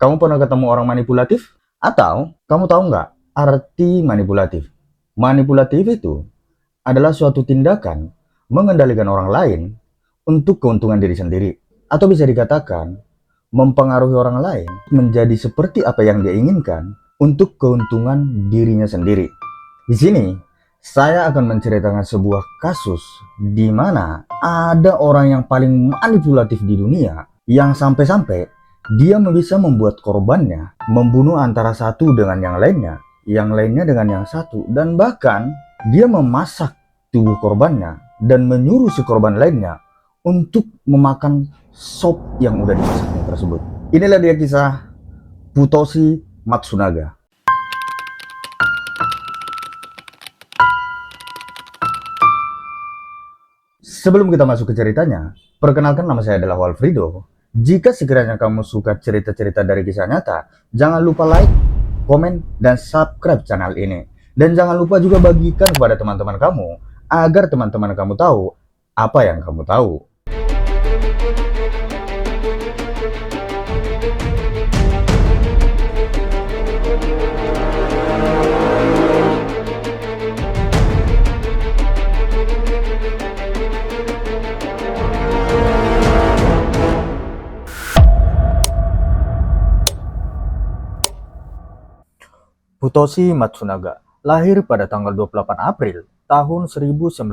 Kamu pernah ketemu orang manipulatif? Atau kamu tahu nggak arti manipulatif? Manipulatif itu adalah suatu tindakan mengendalikan orang lain untuk keuntungan diri sendiri. Atau bisa dikatakan mempengaruhi orang lain menjadi seperti apa yang dia inginkan untuk keuntungan dirinya sendiri. Di sini saya akan menceritakan sebuah kasus di mana ada orang yang paling manipulatif di dunia yang sampai-sampai dia bisa membuat korbannya membunuh antara satu dengan yang lainnya dengan yang satu, dan bahkan dia memasak tubuh korbannya dan menyuruh si korban lainnya untuk memakan sop yang udah dimasaknya tersebut. Inilah dia kisah Futoshi Matsunaga. Sebelum kita masuk ke ceritanya, perkenalkan nama saya adalah Walfrido. Jika sekiranya kamu suka cerita-cerita dari kisah nyata, jangan lupa like, komen, dan subscribe channel ini. Dan jangan lupa juga bagikan kepada teman-teman kamu, agar teman-teman kamu tahu apa yang kamu tahu. Futoshi Matsunaga lahir pada tanggal 28 April tahun 1961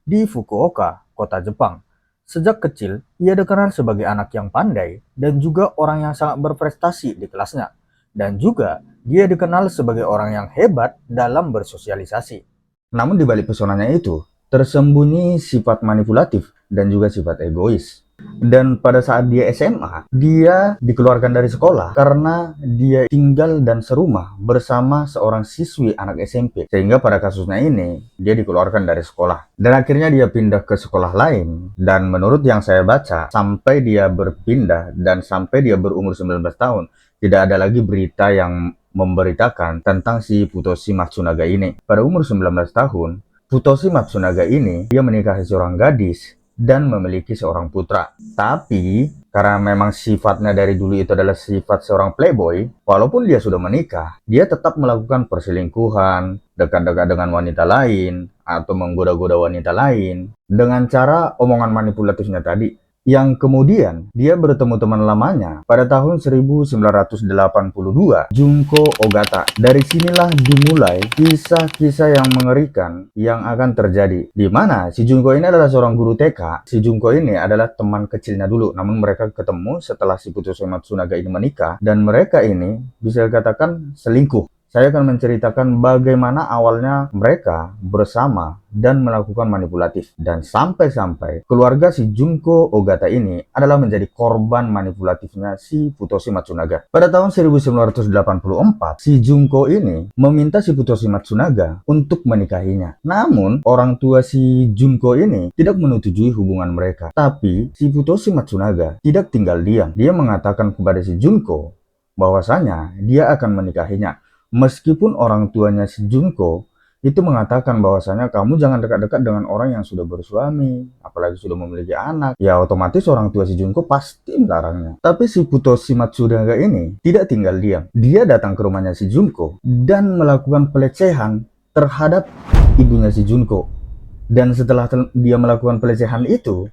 di Fukuoka, kota Jepang. Sejak kecil, ia dikenal sebagai anak yang pandai dan juga orang yang sangat berprestasi di kelasnya. Dan juga, dia dikenal sebagai orang yang hebat dalam bersosialisasi. Namun di balik pesonanya itu, tersembunyi sifat manipulatif dan juga sifat egois. Dan pada saat dia SMA, dia dikeluarkan dari sekolah karena dia tinggal dan serumah bersama seorang siswi anak SMP. Sehingga pada kasusnya ini, dia dikeluarkan dari sekolah. Dan akhirnya dia pindah ke sekolah lain. Dan menurut yang saya baca, sampai dia berpindah dan sampai dia berumur 19 tahun, tidak ada lagi berita yang memberitakan tentang si Futoshi Matsunaga ini. Pada umur 19 tahun, Futoshi Matsunaga ini, dia menikahi seorang gadis dan memiliki seorang putra. Tapi karena memang sifatnya dari dulu itu adalah sifat seorang playboy, walaupun dia sudah menikah, dia tetap melakukan perselingkuhan, dekat-dekat dengan wanita lain, atau menggoda-goda wanita lain dengan cara omongan manipulatifnya tadi. Yang kemudian dia bertemu teman lamanya pada tahun 1982, Junko Ogata. Dari sinilah dimulai kisah-kisah yang mengerikan yang akan terjadi. Di mana si Junko ini adalah seorang guru TK. Si Junko ini adalah teman kecilnya dulu, namun mereka ketemu setelah si Futoshi Matsunaga ini menikah, dan mereka ini bisa dikatakan selingkuh. Saya akan menceritakan bagaimana awalnya mereka bersama dan melakukan manipulatif. Dan sampai-sampai keluarga si Junko Ogata ini adalah menjadi korban manipulatifnya si Futoshi Matsunaga. Pada tahun 1984, si Junko ini meminta si Futoshi Matsunaga untuk menikahinya. Namun, orang tua si Junko ini tidak menyetujui hubungan mereka. Tapi, si Futoshi Matsunaga tidak tinggal diam. Dia mengatakan kepada si Junko bahwasanya dia akan menikahinya. Meskipun orang tuanya si Junko itu mengatakan bahwasanya kamu jangan dekat-dekat dengan orang yang sudah bersuami, apalagi sudah memiliki anak. Ya otomatis orang tua si Junko pasti melarangnya. Tapi si Futoshi Matsunaga ini tidak tinggal diam. Dia datang ke rumahnya si Junko dan melakukan pelecehan terhadap ibunya si Junko. Dan setelah dia melakukan pelecehan itu,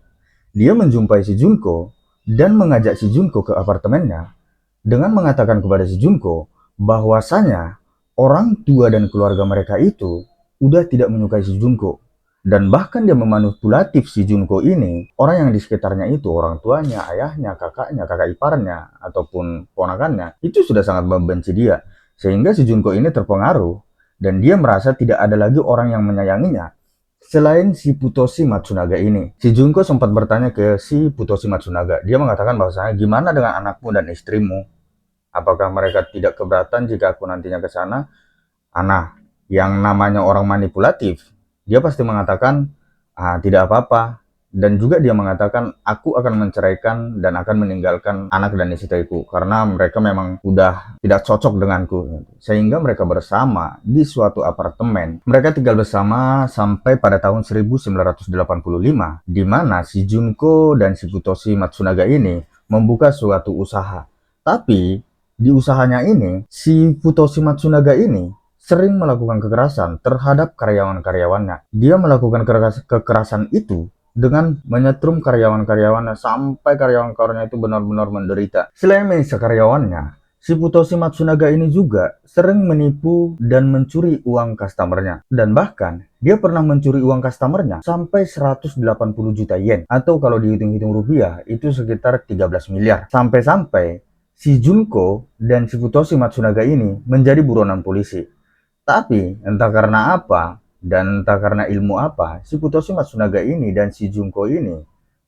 dia menjumpai si Junko dan mengajak si Junko ke apartemennya dengan mengatakan kepada si Junko bahwasanya orang tua dan keluarga mereka itu udah tidak menyukai si Junko, dan bahkan dia memanipulatif si Junko ini. Orang yang di sekitarnya itu, orang tuanya, ayahnya, kakaknya, kakak iparnya, ataupun ponakannya, itu sudah sangat membenci dia, sehingga si Junko ini terpengaruh dan dia merasa tidak ada lagi orang yang menyayanginya selain si Futoshi Matsunaga ini. Si Junko sempat bertanya ke si Futoshi Matsunaga. Dia mengatakan bahwasanya gimana dengan anakmu dan istrimu? Apakah mereka tidak keberatan jika aku nantinya ke sana? Nah, yang namanya orang manipulatif, dia pasti mengatakan, tidak apa-apa. Dan juga dia mengatakan, aku akan menceraikan dan akan meninggalkan anak dan istriku, karena mereka memang udah tidak cocok denganku. Sehingga mereka bersama di suatu apartemen. Mereka tinggal bersama sampai pada tahun 1985, di mana si Junko dan si Futoshi Matsunaga ini membuka suatu usaha. Tapi di usahanya ini, si Futoshi Matsunaga ini sering melakukan kekerasan terhadap karyawan-karyawannya. Dia melakukan kekerasan itu dengan menyetrum karyawan-karyawannya sampai karyawan-karyawannya itu benar-benar menderita. Selain menyiksa karyawannya, si Futoshi Matsunaga ini juga sering menipu dan mencuri uang customernya. Dan bahkan, dia pernah mencuri uang customernya sampai 180 juta yen. Atau kalau dihitung-hitung rupiah, itu sekitar 13 miliar. Sampai-sampai, si Junko dan si Futoshi Matsunaga ini menjadi buronan polisi. Tapi, entah karena apa, dan entah karena ilmu apa, si Futoshi Matsunaga ini dan si Junko ini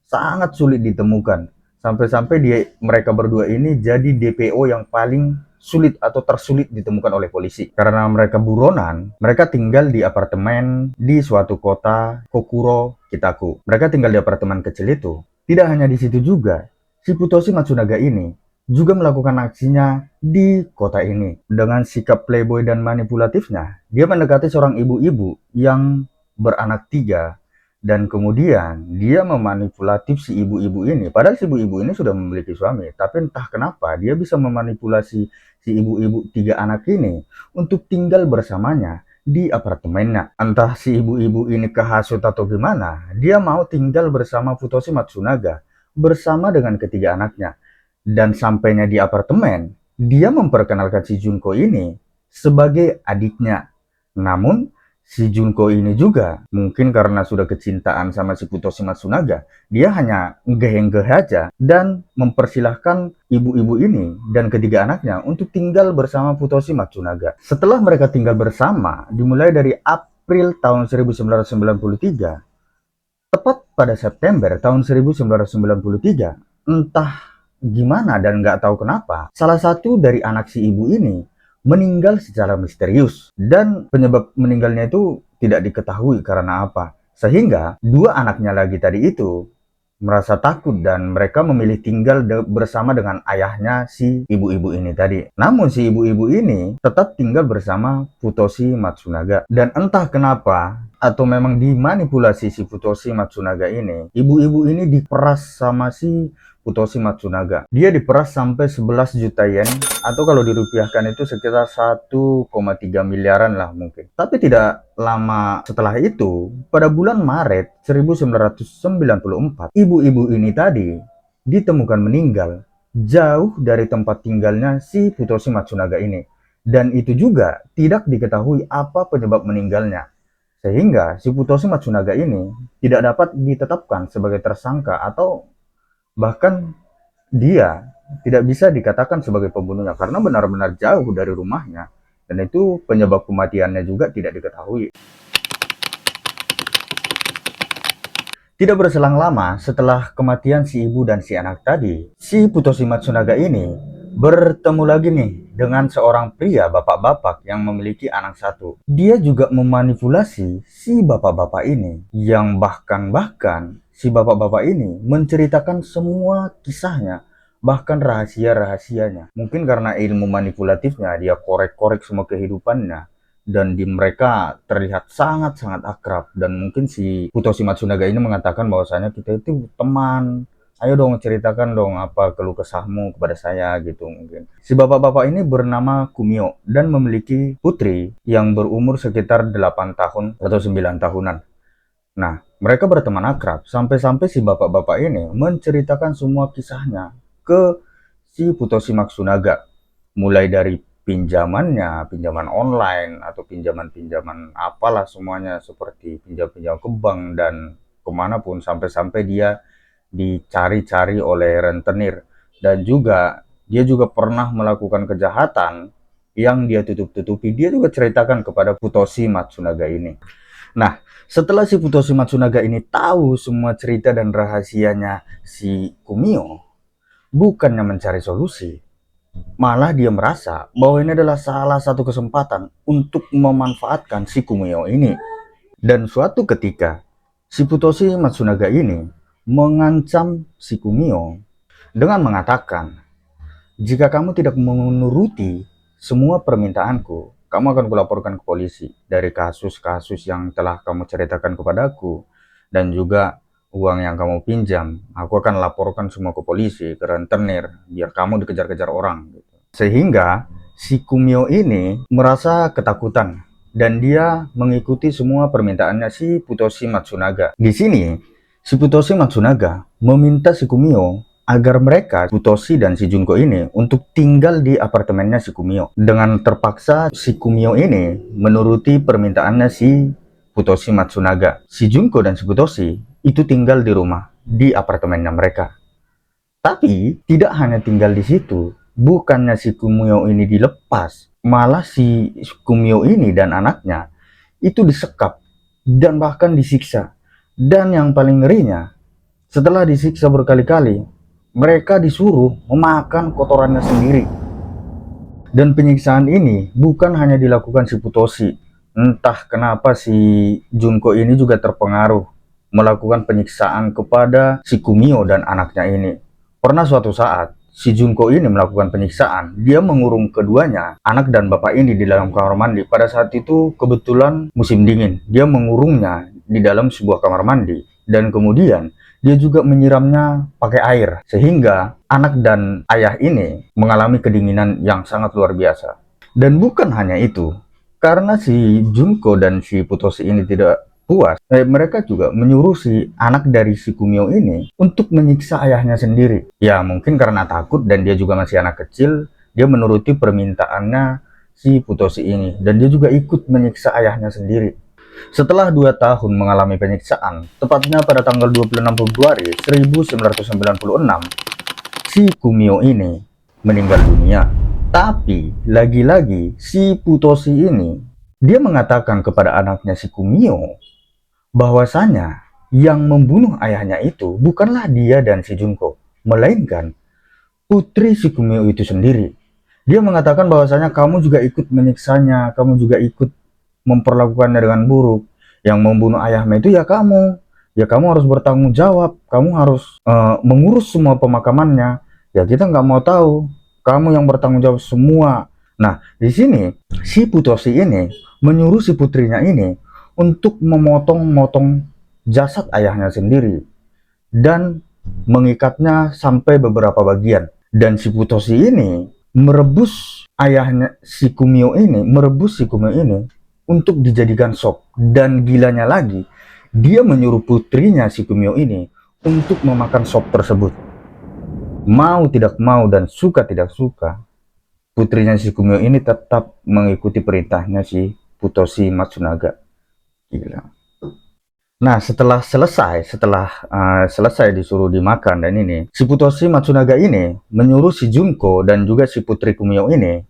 sangat sulit ditemukan. Sampai-sampai mereka berdua ini jadi DPO yang paling sulit atau tersulit ditemukan oleh polisi. Karena mereka buronan, mereka tinggal di apartemen di suatu kota Kokuro, Kitaku. Mereka tinggal di apartemen kecil itu. Tidak hanya di situ juga, si Futoshi Matsunaga ini juga melakukan aksinya di kota ini. Dengan sikap playboy dan manipulatifnya, dia mendekati seorang ibu-ibu yang beranak 3. Dan kemudian dia memanipulatif si ibu-ibu ini. Padahal si ibu-ibu ini sudah memiliki suami. Tapi entah kenapa dia bisa memanipulasi si ibu-ibu 3 anak ini untuk tinggal bersamanya di apartemennya. Entah si ibu-ibu ini kehasut atau gimana, dia mau tinggal bersama Futoshi Matsunaga bersama dengan ketiga anaknya. Dan sampainya di apartemen, dia memperkenalkan si Junko ini sebagai adiknya. Namun, si Junko ini juga, mungkin karena sudah kecintaan sama si Futoshi Matsunaga, dia hanya ngeh-ngeh aja dan mempersilahkan ibu-ibu ini dan ketiga anaknya untuk tinggal bersama Futoshi Matsunaga. Setelah mereka tinggal bersama, dimulai dari April tahun 1993, tepat pada September tahun 1993, entah gimana dan nggak tahu kenapa, salah satu dari anak si ibu ini meninggal secara misterius. Dan penyebab meninggalnya itu tidak diketahui karena apa. Sehingga dua anaknya lagi tadi itu merasa takut dan mereka memilih tinggal bersama dengan ayahnya si ibu-ibu ini tadi. Namun si ibu-ibu ini tetap tinggal bersama Futoshi Matsunaga. Dan entah kenapa, atau memang dimanipulasi si Futoshi Matsunaga ini, ibu-ibu ini diperas sama si Futoshi Matsunaga. Dia diperas sampai 11 juta yen, atau kalau dirupiahkan itu sekitar 1,3 miliaran lah mungkin. Tapi tidak lama setelah itu, pada bulan Maret 1994, ibu-ibu ini tadi ditemukan meninggal jauh dari tempat tinggalnya si Futoshi Matsunaga ini. Dan itu juga tidak diketahui apa penyebab meninggalnya. Sehingga si Futoshi Matsunaga ini tidak dapat ditetapkan sebagai tersangka atau bahkan dia tidak bisa dikatakan sebagai pembunuhnya karena benar-benar jauh dari rumahnya. Dan itu penyebab kematiannya juga tidak diketahui. Tidak berselang lama setelah kematian si ibu dan si anak tadi, si Futoshi Matsunaga ini bertemu lagi nih dengan seorang pria bapak-bapak yang memiliki anak satu. Dia juga memanipulasi si bapak-bapak ini, yang bahkan si bapak-bapak ini menceritakan semua kisahnya, bahkan rahasia-rahasianya. Mungkin karena ilmu manipulatifnya, dia korek-korek semua kehidupannya. Dan di mereka terlihat sangat-sangat akrab. Dan mungkin si Futoshi Matsunaga ini mengatakan bahwasanya kita itu teman. Ayo dong ceritakan dong apa keluh kesahmu kepada saya gitu mungkin. Si bapak-bapak ini bernama Kumio dan memiliki putri yang berumur sekitar 8 tahun atau 9 tahunan. Nah, mereka berteman akrab sampai-sampai si bapak-bapak ini menceritakan semua kisahnya ke si Futoshi Matsunaga. Mulai dari pinjaman online atau pinjaman-pinjaman apalah semuanya seperti pinjam-pinjam ke bank dan kemanapun sampai-sampai dia dicari-cari oleh rentenir. Dan juga dia juga pernah melakukan kejahatan yang dia tutup-tutupi. Dia juga ceritakan kepada Futoshi Matsunaga ini. Nah, setelah si Futoshi Matsunaga ini tahu semua cerita dan rahasianya si Kumio, bukannya mencari solusi, malah dia merasa bahwa ini adalah salah satu kesempatan untuk memanfaatkan si Kumio ini. Dan suatu ketika, si Futoshi Matsunaga ini mengancam si Kumio dengan mengatakan, jika kamu tidak menuruti semua permintaanku, kamu akan kulaporkan ke polisi dari kasus-kasus yang telah kamu ceritakan kepadaku. Dan juga uang yang kamu pinjam, aku akan laporkan semua ke polisi, ke rentenir, biar kamu dikejar-kejar orang. Sehingga si Kumio ini merasa ketakutan dan dia mengikuti semua permintaannya si Futoshi Matsunaga. Di sini, si Futoshi Matsunaga meminta si Kumio agar mereka, Futoshi dan si Junko ini, untuk tinggal di apartemennya si Kumio. Dengan terpaksa, si Kumio ini menuruti permintaannya si Futoshi Matsunaga. Si Junko dan si Futoshi itu tinggal di rumah, di apartemennya mereka. Tapi, tidak hanya tinggal di situ, bukannya si Kumio ini dilepas, malah si Kumio ini dan anaknya itu disekap dan bahkan disiksa. Dan yang paling ngerinya, setelah disiksa berkali-kali, mereka disuruh memakan kotorannya sendiri. Dan penyiksaan ini bukan hanya dilakukan si Futoshi, entah kenapa si Junko ini juga terpengaruh melakukan penyiksaan kepada si Kumio dan anaknya ini. Pernah suatu saat, si Junko ini melakukan penyiksaan. Dia mengurung keduanya, anak dan bapak ini, di dalam kamar mandi. Pada saat itu kebetulan musim dingin. Dia mengurungnya di dalam sebuah kamar mandi. Dan kemudian dia juga menyiramnya pakai air. Sehingga anak dan ayah ini mengalami kedinginan yang sangat luar biasa. Dan bukan hanya itu. Karena si Junko dan si Futoshi ini tidak puas, mereka juga menyuruh si anak dari si Kumio ini untuk menyiksa ayahnya sendiri. Ya mungkin karena takut dan dia juga masih anak kecil, dia menuruti permintaannya si Futoshi ini. Dan dia juga ikut menyiksa ayahnya sendiri. Setelah 2 tahun mengalami penyiksaan, tepatnya pada tanggal 26 Februari 1996, si Kumio ini meninggal dunia. Tapi lagi-lagi si Futoshi ini, dia mengatakan kepada anaknya si Kumio bahwasanya yang membunuh ayahnya itu bukanlah dia dan si Junko, melainkan putri si Kumio itu sendiri. Dia mengatakan bahwasanya kamu juga ikut menyiksanya, kamu juga ikut memperlakukannya dengan buruk. Yang membunuh ayahnya itu ya kamu. Ya kamu harus bertanggung jawab, kamu harus mengurus semua pemakamannya. Ya kita nggak mau tahu, kamu yang bertanggung jawab semua. Nah, di sini si Futoshi ini menyuruh si putrinya ini untuk memotong-motong jasad ayahnya sendiri dan mengikatnya sampai beberapa bagian. Dan si Futoshi ini merebus ayahnya si Kumio ini, untuk dijadikan sop. Dan gilanya lagi, dia menyuruh putrinya si Kumio ini untuk memakan sop tersebut. Mau tidak mau dan suka tidak suka, putrinya si Kumio ini tetap mengikuti perintahnya si Futoshi Matsunaga. Gila. Nah, setelah selesai disuruh dimakan dan ini, si Futoshi Matsunaga ini menyuruh si Junko dan juga si putri Kumio ini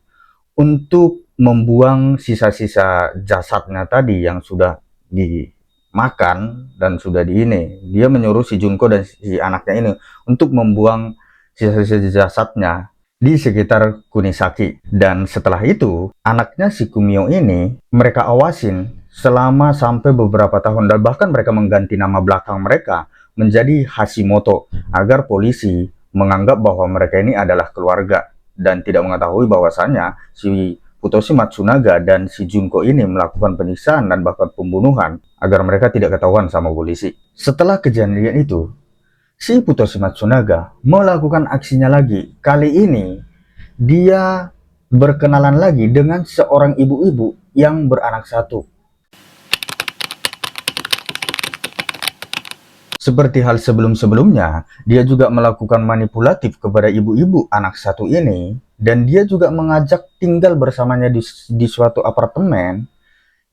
untuk membuang sisa-sisa jasadnya tadi yang sudah dimakan dan sudah dia menyuruh si Junko dan si anaknya ini untuk membuang sisa-sisa jasadnya di sekitar Kunisaki. Dan setelah itu, anaknya si Kumio ini mereka awasin selama sampai beberapa tahun, dan bahkan mereka mengganti nama belakang mereka menjadi Hashimoto agar polisi menganggap bahwa mereka ini adalah keluarga dan tidak mengetahui bahwasannya si Futoshi Matsunaga dan si Junko ini melakukan penyiksaan dan bahkan pembunuhan agar mereka tidak ketahuan sama polisi. Setelah kejadian itu, si Futoshi Matsunaga melakukan aksinya lagi. Kali ini dia berkenalan lagi dengan seorang ibu-ibu yang beranak satu. Seperti hal sebelum-sebelumnya, dia juga melakukan manipulatif kepada ibu-ibu anak satu ini, dan dia juga mengajak tinggal bersamanya di suatu apartemen,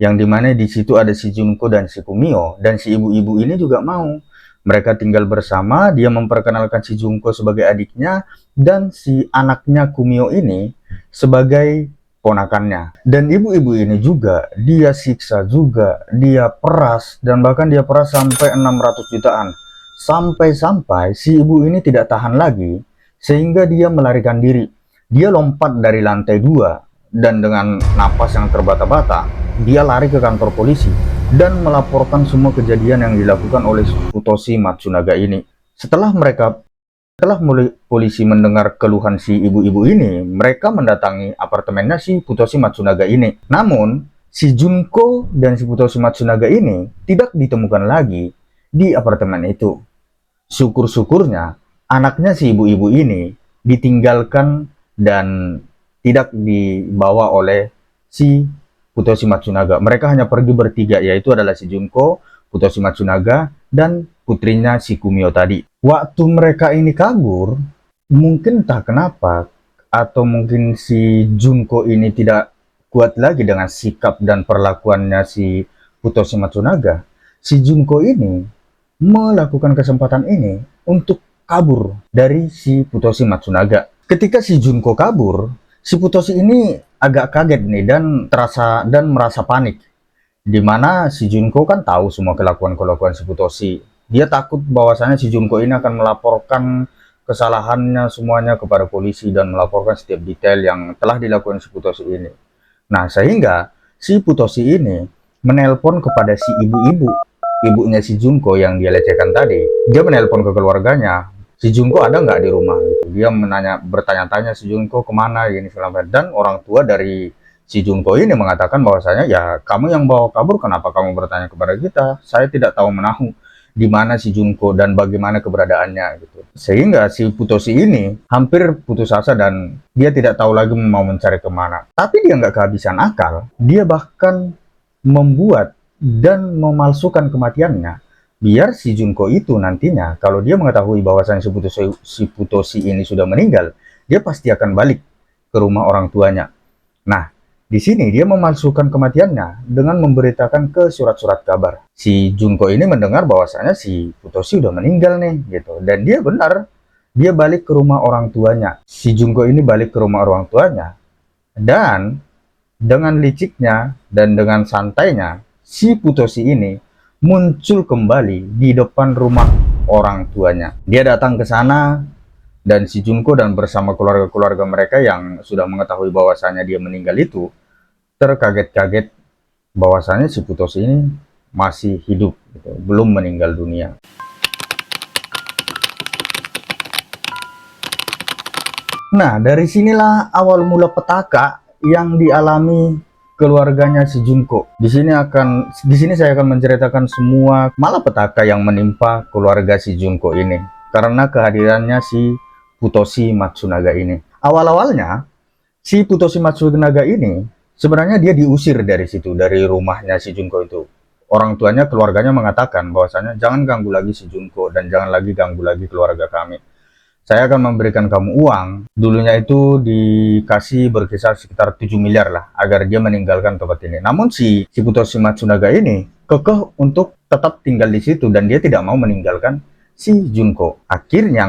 yang dimana di situ ada si Junko dan si Kumio, dan si ibu-ibu ini juga mau. Mereka tinggal bersama, dia memperkenalkan si Junko sebagai adiknya, dan si anaknya Kumio ini sebagai ponakannya. Dan ibu-ibu ini juga dia siksa juga, dia peras, dan bahkan dia peras sampai 600 jutaan. Sampai-sampai si ibu ini tidak tahan lagi, sehingga dia melarikan diri. Dia lompat dari lantai 2, dan dengan napas yang terbata-bata, dia lari ke kantor polisi dan melaporkan semua kejadian yang dilakukan oleh Futoshi Matsunaga ini. Setelah polisi mendengar keluhan si ibu-ibu ini, mereka mendatangi apartemennya si Futoshi Matsunaga ini. Namun, si Junko dan si Futoshi Matsunaga ini tidak ditemukan lagi. di apartemen itu. Syukur-syukurnya anaknya si ibu-ibu ini ditinggalkan dan tidak dibawa oleh si Futoshi Matsunaga. Mereka hanya pergi bertiga, yaitu adalah si Junko, Futoshi Matsunaga, dan putrinya si Kumio tadi. Waktu mereka ini kabur, mungkin entah kenapa, atau mungkin si Junko ini tidak kuat lagi dengan sikap dan perlakuannya si Futoshi Matsunaga. Si Junko ini melakukan kesempatan ini untuk kabur dari si Futoshi Matsunaga. Ketika si Junko kabur, si Futoshi ini agak kaget nih dan merasa panik. Di mana si Junko kan tahu semua kelakuan-kelakuan si Futoshi. Dia takut bahwasanya si Junko ini akan melaporkan kesalahannya semuanya kepada polisi dan melaporkan setiap detail yang telah dilakukan si Futoshi ini. Nah, sehingga si Futoshi ini menelpon kepada si ibu-ibu, ibunya si Junko yang dia lecehkan tadi. Dia menelpon ke keluarganya, si Junko ada nggak di rumah gitu. Dia bertanya-tanya si Junko kemana gini selama, dan orang tua dari si Junko ini mengatakan bahwasanya ya kamu yang bawa kabur, kenapa kamu bertanya kepada kita, saya tidak tahu menahu di mana si Junko dan bagaimana keberadaannya gitu. Sehingga si Futoshi ini hampir putus asa dan dia tidak tahu lagi mau mencari kemana. Tapi dia nggak kehabisan akal, dia bahkan membuat dan memalsukan kematiannya biar si Junko itu nantinya kalau dia mengetahui bahwasannya si Futoshi ini sudah meninggal, dia pasti akan balik ke rumah orang tuanya. Nah, di sini dia memalsukan kematiannya dengan memberitakan ke surat-surat kabar. Si Junko ini mendengar bahwasanya si Futoshi udah meninggal nih gitu, dan dia benar, dia balik ke rumah orang tuanya. Si Junko ini balik ke rumah orang tuanya dan dengan liciknya dan dengan santainya si Futoshi ini muncul kembali di depan rumah orang tuanya. Dia datang ke sana dan si Junko dan bersama keluarga-keluarga mereka yang sudah mengetahui bahwasanya dia meninggal itu terkaget-kaget bahwasanya si Futoshi ini masih hidup, gitu, belum meninggal dunia. Nah, dari sinilah awal mula petaka yang dialami keluarganya si Junko. Di sini saya akan menceritakan semua malapetaka yang menimpa keluarga si Junko ini karena kehadirannya si Futoshi Matsunaga ini. Awal-awalnya si Futoshi Matsunaga ini sebenarnya dia diusir dari situ, dari rumahnya si Junko itu. Orang tuanya, keluarganya mengatakan bahwasanya jangan ganggu lagi si Junko dan jangan lagi ganggu lagi keluarga kami. Saya akan memberikan kamu uang. Dulunya itu dikasih berkisar sekitar 7 miliar lah agar dia meninggalkan tempat ini. Namun si Futoshi Matsunaga ini kekeh untuk tetap tinggal di situ dan dia tidak mau meninggalkan si Junko. Akhirnya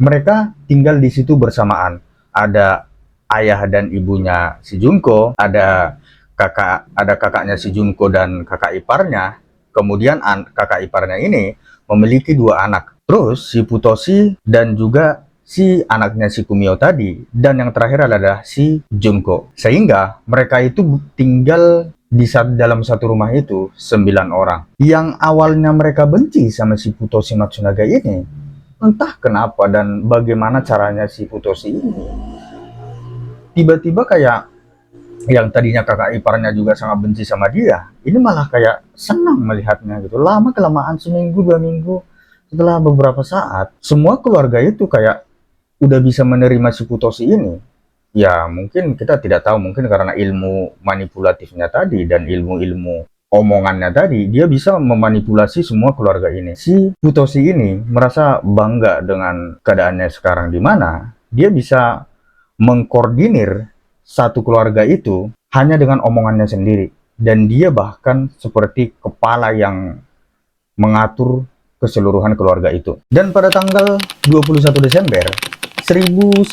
mereka tinggal di situ bersamaan. Ada ayah dan ibunya si Junko, ada kakaknya si Junko dan kakak iparnya. Kemudian kakak iparnya ini memiliki 2 anak. Terus si Futoshi dan juga si anaknya si Kumio tadi, dan yang terakhir adalah si Junko. Sehingga mereka itu tinggal dalam satu rumah itu 9 orang. Yang awalnya mereka benci sama si Futoshi Matsunaga ini, entah kenapa dan bagaimana caranya si Futoshi ini tiba-tiba kayak yang tadinya kakak iparnya juga sangat benci sama dia, ini malah kayak senang melihatnya gitu. Lama kelamaan, seminggu 2 minggu, setelah beberapa saat, semua keluarga itu kayak udah bisa menerima si Futoshi ini. Ya mungkin kita tidak tahu, mungkin karena ilmu manipulatifnya tadi dan ilmu-ilmu omongannya tadi, dia bisa memanipulasi semua keluarga ini. Si Futoshi ini merasa bangga dengan keadaannya sekarang, di mana dia bisa mengkoordinir satu keluarga itu hanya dengan omongannya sendiri. Dan dia bahkan seperti kepala yang mengatur keseluruhan keluarga itu. Dan pada tanggal 21 Desember 1997,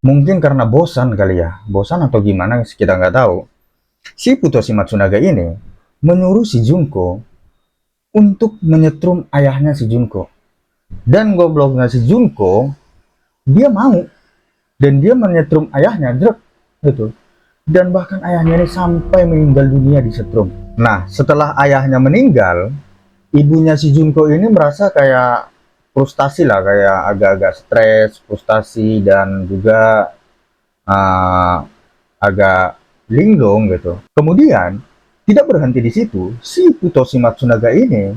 mungkin karena bosan kali ya, bosan atau gimana kita nggak tahu, si Futoshi Matsunaga ini menyuruh si Junko untuk menyetrum ayahnya si Junko. Dan gobloknya si Junko, dia mau, dan dia menyetrum ayahnya gitu. Dan bahkan ayahnya ini sampai meninggal dunia disetrum. Nah, setelah ayahnya meninggal, ibunya si Junko ini merasa kayak frustasi lah, kayak agak-agak stres, frustasi, dan juga agak linglung gitu. Kemudian Tidak berhenti di situ, si Futoshi Matsunaga ini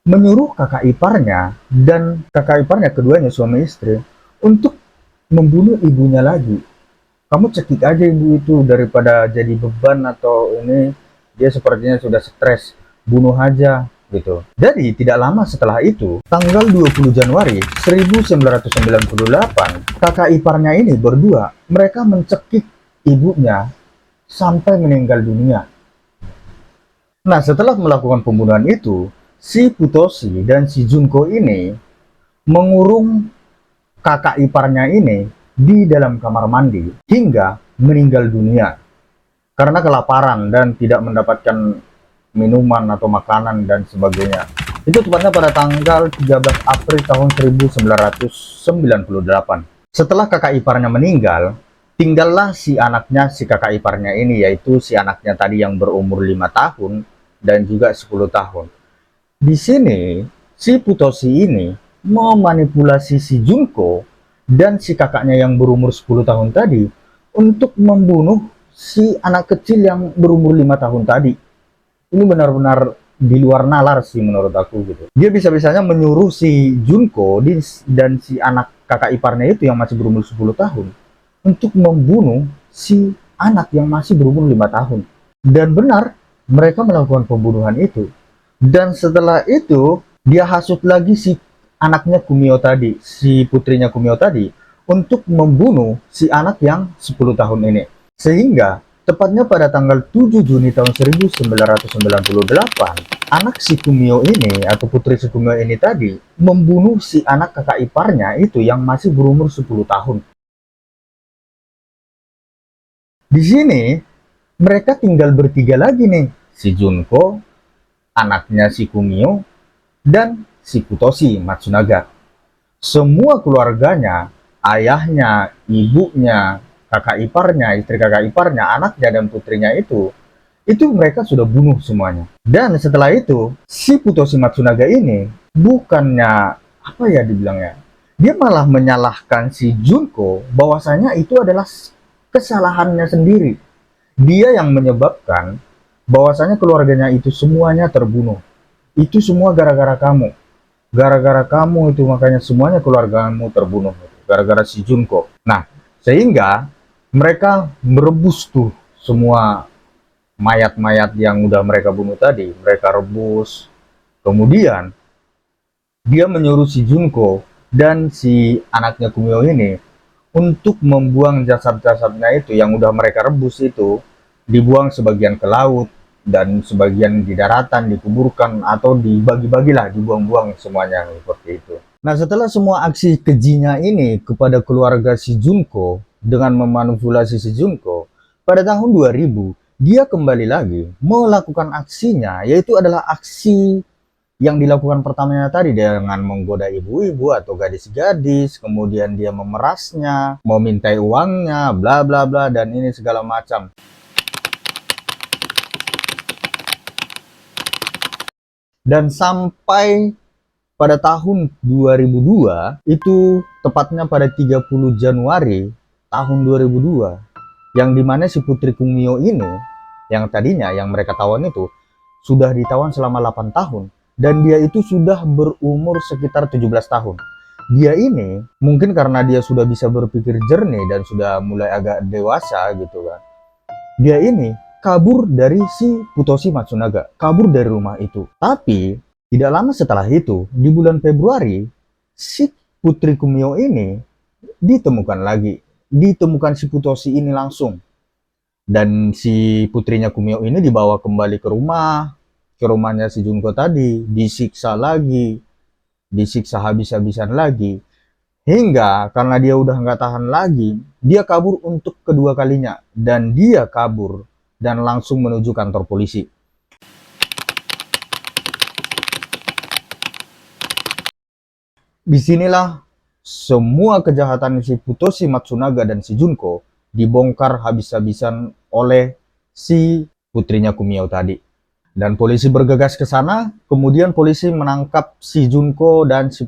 menyuruh kakak iparnya dan kakak iparnya keduanya suami istri untuk membunuh ibunya lagi. Kamu cekik aja ibu itu daripada jadi beban atau ini, dia sepertinya sudah stres, bunuh aja gitu. Jadi tidak lama setelah itu, tanggal 20 Januari 1998, kakak iparnya ini berdua, mereka mencekik ibunya sampai meninggal dunia. Nah, setelah melakukan pembunuhan itu, si Futoshi dan si Junko ini mengurung kakak iparnya ini di dalam kamar mandi hingga meninggal dunia karena kelaparan dan tidak mendapatkan minuman atau makanan dan sebagainya. Itu tepatnya pada tanggal 13 April tahun 1998. Setelah kakak iparnya meninggal, tinggallah si anaknya si kakak iparnya ini, yaitu si anaknya tadi yang berumur 5 tahun dan juga 10 tahun. Di sini si Futoshi ini memanipulasi si Junko dan si kakaknya yang berumur 10 tahun tadi untuk membunuh si anak kecil yang berumur 5 tahun tadi. Ini benar-benar di luar nalar sih menurut aku gitu. Dia bisa-bisanya menyuruh si Junko dan si anak kakak iparnya itu yang masih berumur 10 tahun untuk membunuh si anak yang masih berumur 5 tahun. Dan benar, mereka melakukan pembunuhan itu. Dan setelah itu, dia hasut lagi si anaknya Kumio tadi, si putrinya Kumio tadi, untuk membunuh si anak yang 10 tahun ini. Sehingga, tepatnya pada tanggal 7 Juni tahun 1998, anak si Kumio ini, atau putri si Kumio ini tadi, membunuh si anak kakak iparnya itu yang masih berumur 10 tahun. Di sini, mereka tinggal bertiga lagi nih, si Junko, anaknya si Kumio, dan si Futoshi Matsunaga. Semua keluarganya, ayahnya, ibunya, kakak iparnya, istri kakak iparnya, anaknya dan putrinya itu mereka sudah bunuh semuanya. Dan setelah itu, si Futoshi Matsunaga ini bukannya apa ya dibilangnya, dia malah menyalahkan si Junko bahwasanya itu adalah kesalahannya sendiri. Dia yang menyebabkan bahwasanya keluarganya itu semuanya terbunuh. Itu semua gara-gara kamu. Gara-gara kamu itu makanya semuanya keluargamu terbunuh. Gara-gara si Junko. Nah, sehingga mereka merebus tuh semua mayat-mayat yang udah mereka bunuh tadi. Mereka rebus. Kemudian, dia menyuruh si Junko dan si anaknya Kumio ini untuk membuang jasad-jasadnya itu yang udah mereka rebus itu, dibuang sebagian ke laut, dan sebagian di daratan dikuburkan atau dibagi-bagilah, dibuang-buang semuanya seperti itu. Nah, setelah semua aksi kejinya ini kepada keluarga si Junko dengan memanipulasi si Junko, pada tahun 2000 dia kembali lagi melakukan aksinya, yaitu adalah aksi yang dilakukan pertamanya tadi dengan menggoda ibu-ibu atau gadis-gadis, kemudian dia memerasnya, memintai uangnya, bla bla bla, dan ini segala macam. Dan sampai pada tahun 2002, itu tepatnya pada 30 Januari tahun 2002, yang dimana si Putri Kumio ini, yang tadinya yang mereka tawan itu, sudah ditawan selama 8 tahun, dan dia itu sudah berumur sekitar 17 tahun. Dia ini, mungkin karena dia sudah bisa berpikir jernih dan sudah mulai agak dewasa gitu kan, dia ini kabur dari si Futoshi Matsunaga, kabur dari rumah itu. Tapi tidak lama setelah itu, di bulan Februari, si Putri Kumio ini ditemukan lagi. Ditemukan si Futoshi ini langsung. Dan si putrinya Kumio ini dibawa kembali ke rumahnya si Junko tadi, disiksa lagi, disiksa habis-habisan lagi. Hingga karena dia udah nggak tahan lagi, dia kabur untuk kedua kalinya. Dan dia kabur dan langsung menuju kantor polisi. Disinilah semua kejahatan si Futoshi Matsunaga dan si Junko dibongkar habis-habisan oleh si putrinya Kumio tadi. Dan polisi bergegas ke sana, kemudian polisi menangkap si Junko dan si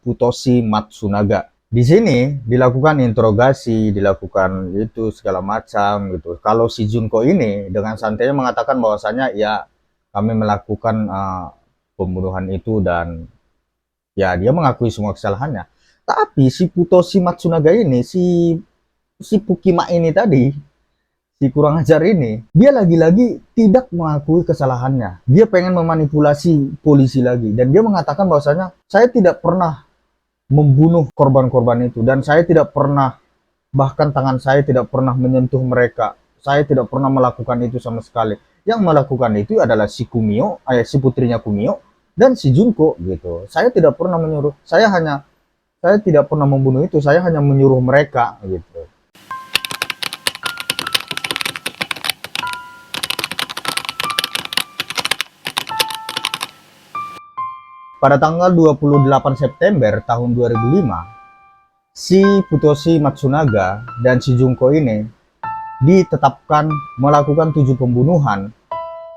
Futoshi Matsunaga. Di sini dilakukan interogasi, dilakukan itu segala macam gitu. Kalau si Junko ini dengan santainya mengatakan bahwasanya ya kami melakukan pembunuhan itu dan ya dia mengakui semua kesalahannya. Tapi si Futoshi Matsunaga ini, si Pukima ini tadi, si kurang ajar ini, dia lagi-lagi tidak mengakui kesalahannya. Dia pengen memanipulasi polisi lagi dan dia mengatakan bahwasanya saya tidak pernah membunuh korban-korban itu dan saya tidak pernah, bahkan tangan saya tidak pernah menyentuh mereka. Saya tidak pernah melakukan itu sama sekali. Yang melakukan itu adalah si Kumio, si putrinya Kumio dan si Junko gitu. Saya tidak pernah menyuruh. Saya tidak pernah membunuh itu. Saya hanya menyuruh mereka gitu. Pada tanggal 28 September tahun 2005, si Futoshi Matsunaga dan si Junko ini ditetapkan melakukan 7 pembunuhan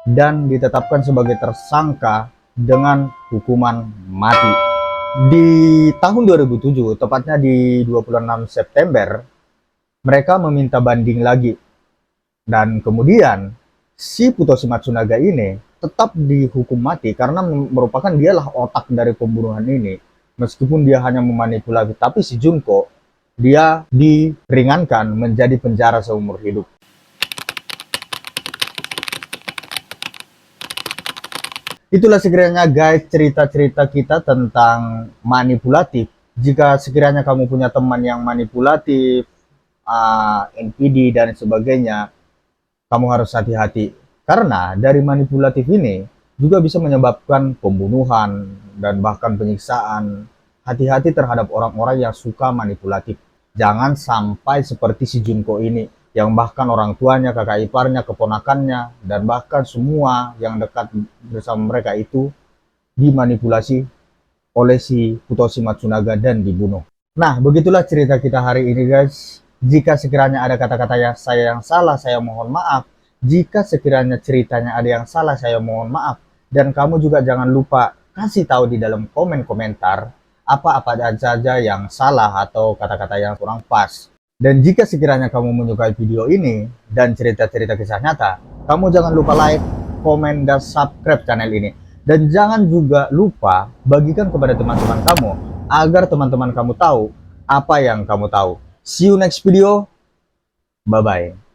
dan ditetapkan sebagai tersangka dengan hukuman mati. Di tahun 2007, tepatnya di 26 September, mereka meminta banding lagi. Dan kemudian si Futoshi Matsunaga ini tetap dihukum mati karena merupakan dialah otak dari pembunuhan ini. Meskipun dia hanya memanipulasi, tapi si Junko dia diringankan menjadi penjara seumur hidup. Itulah sekiranya guys cerita-cerita kita tentang manipulatif. Jika sekiranya kamu punya teman yang manipulatif, NPD dan sebagainya, kamu harus hati-hati. Karena dari manipulatif ini juga bisa menyebabkan pembunuhan dan bahkan penyiksaan. Hati-hati terhadap orang-orang yang suka manipulatif. Jangan sampai seperti si Junko ini, yang bahkan orang tuanya, kakak iparnya, keponakannya, dan bahkan semua yang dekat bersama mereka itu dimanipulasi oleh si Futoshi Matsunaga dan dibunuh. Nah, begitulah cerita kita hari ini guys. Jika sekiranya ada kata-kata yang salah, saya mohon maaf. Jika sekiranya ceritanya ada yang salah, saya mohon maaf. Dan kamu juga jangan lupa kasih tahu di dalam komen komentar apa-apa saja yang salah atau kata-kata yang kurang pas. Dan jika sekiranya kamu menyukai video ini dan cerita-cerita kisah nyata, kamu jangan lupa like, komen, dan subscribe channel ini. Dan jangan juga lupa bagikan kepada teman-teman kamu agar teman-teman kamu tahu apa yang kamu tahu. See you next video. Bye-bye.